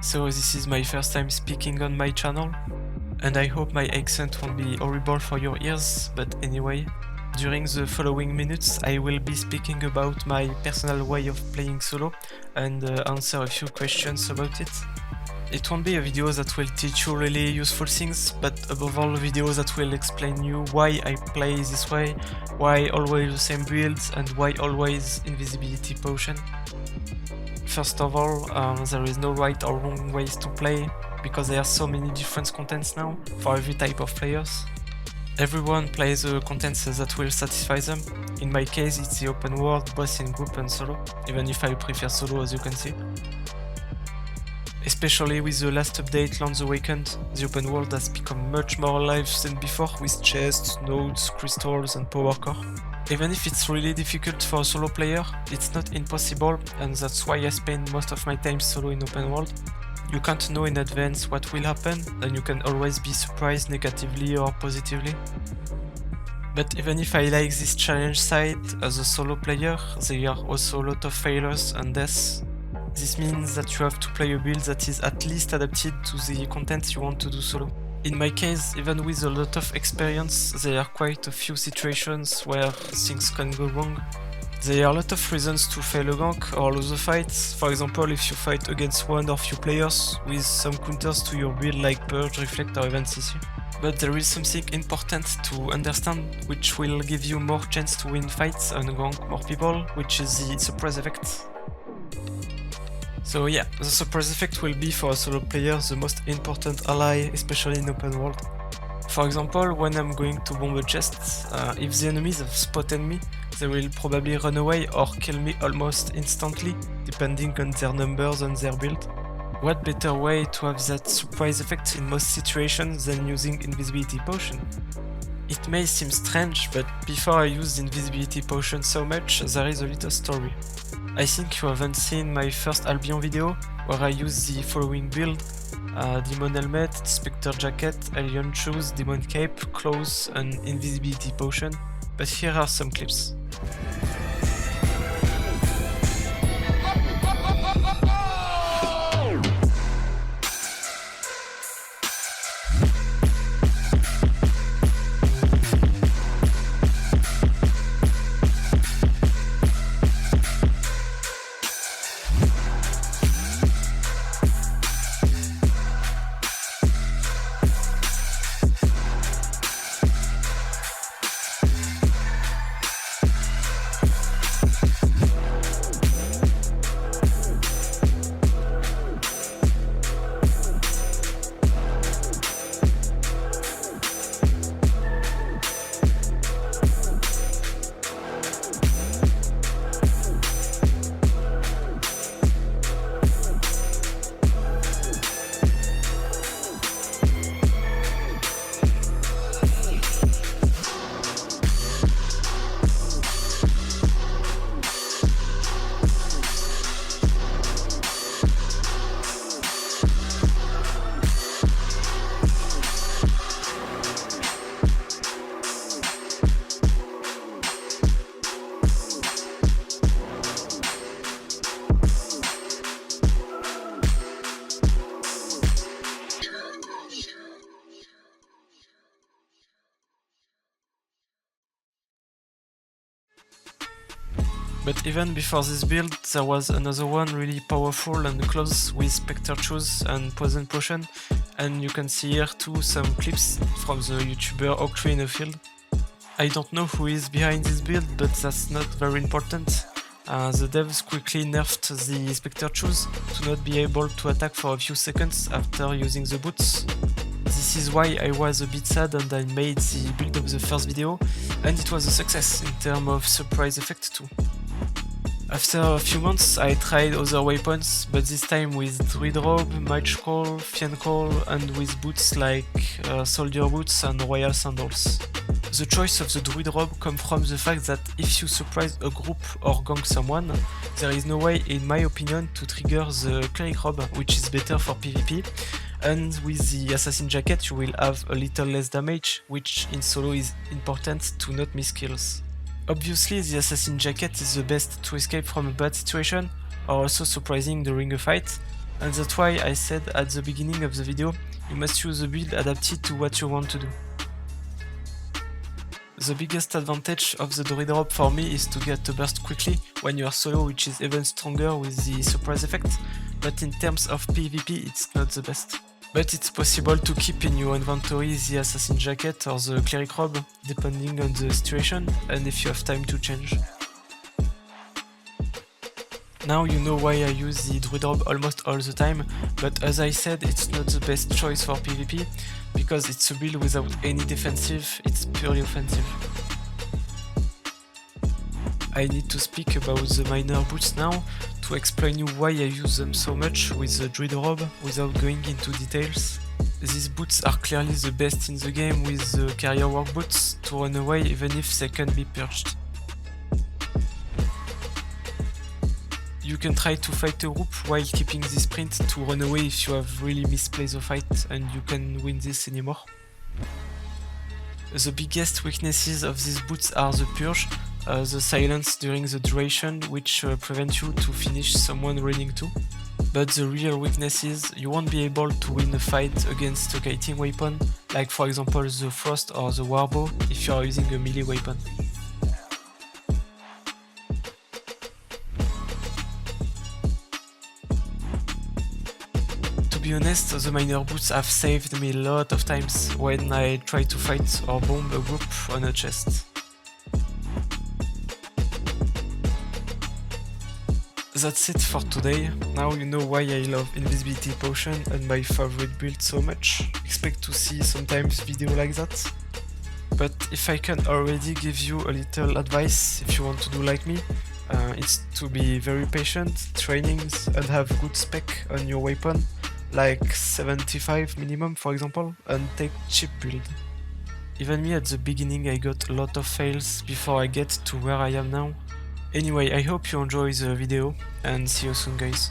So this is my first time speaking on my channel, and I hope my accent won't be horrible for your ears, but anyway. During the following minutes I will be speaking about my personal way of playing solo and answer a few questions about it. It won't be a video that will teach you really useful things, but above all a video that will explain you why I play this way, why always the same builds, and why always invisibility potion. First of all, there is no right or wrong ways to play, because there are so many different contents now for every type of players. Everyone plays the contents that will satisfy them. In my case it's the open world, both in group and solo, even if I prefer solo as you can see. Especially with the last update Lands Awakened, the open world has become much more alive than before with chests, nodes, crystals and power core. Even if it's really difficult for a solo player, it's not impossible, and that's why I spend most of my time solo in open world. You can't know in advance what will happen, and you can always be surprised negatively or positively. But even if I like this challenge side as a solo player, there are also a lot of failures and deaths. This means that you have to play a build that is at least adapted to the content you want to do solo. In my case, even with a lot of experience, there are quite a few situations where things can go wrong. There are a lot of reasons to fail a gank or lose a fight. For example, if you fight against one or few players with some counters to your build like Purge, Reflect or even CC. But there is something important to understand which will give you more chance to win fights and gank more people, which is the surprise effect. So yeah, the surprise effect will be for a solo player the most important ally, especially in open world. For example, when I'm going to bomb a chest, if the enemies have spotted me, they will probably run away or kill me almost instantly, depending on their numbers and their build. What better way to have that surprise effect in most situations than using invisibility potion? It may seem strange, but before I used invisibility potion so much, there is a little story. I think you haven't seen my first Albion video, where I used the following build: Demon Helmet, Spectre Jacket, Alien Shoes, Demon Cape, Clothes and Invisibility Potion, but here are some clips. But even before this build, there was another one really powerful and close with Spectre Shoes and Poison Potion, and you can see here too some clips from the YouTuber Oaktree in the field. I don't know who is behind this build, but that's not very important. The devs quickly nerfed the Spectre Shoes to not be able to attack for a few seconds after using the boots. This is why I was a bit sad and I made the build of the first video, and it was a success in terms of surprise effect too. After a few months I tried other weapons, but this time with Druid Robe, Mage Call, Fiend Call and with boots like Soldier Boots and Royal Sandals. The choice of the Druid Robe comes from the fact that if you surprise a group or gank someone, there is no way, in my opinion, to trigger the Cleric Robe, which is better for PvP, and with the Assassin Jacket you will have a little less damage, which in solo is important to not miss kills. Obviously the Assassin Jacket is the best to escape from a bad situation, or also surprising during a fight, And that's why I said at the beginning of the video, you must use a build adapted to what you want to do. The biggest advantage of the DRUID ROBE for me is to get a burst quickly when you are solo, which is even stronger with the surprise effect, but in terms of PvP it's not the best. But it's possible to keep in your inventory the assassin jacket or the cleric robe, depending on the situation and if you have time to change. Now you know why I use the DRUID ROBE almost all the time, but as I said, it's not the best choice for PvP, because it's a build without any defensive, it's purely offensive. I need to speak about the minor boots now, to explain you why I use them so much with the DRUID ROBE without going into details. These boots are clearly the best in the game with the carrier work boots to run away even if they can be purged. You can try to fight a group while keeping this sprint to run away if you have really misplayed the fight and you can win this anymore. The biggest weaknesses of these boots are the purge, the silence during the duration, which prevent you to finish someone running too. But the real weakness is you won't be able to win a fight against a kiting weapon, like for example the frost or the warbow if you are using a melee weapon. To be honest, the minor boots have saved me a lot of times when I try to fight or bomb a group on a chest. That's it for today. Now you know why I love Invisibility Potion and my favorite build so much. Expect to see sometimes video like that. But if I can already give you a little advice if you want to do like me, it's to be very patient, trainings, and have good spec on your weapon, like 75 minimum for example, and take cheap build. Even me at the beginning I got a lot of fails before I get to where I am now. Anyway, I hope you enjoy the video and see you soon guys.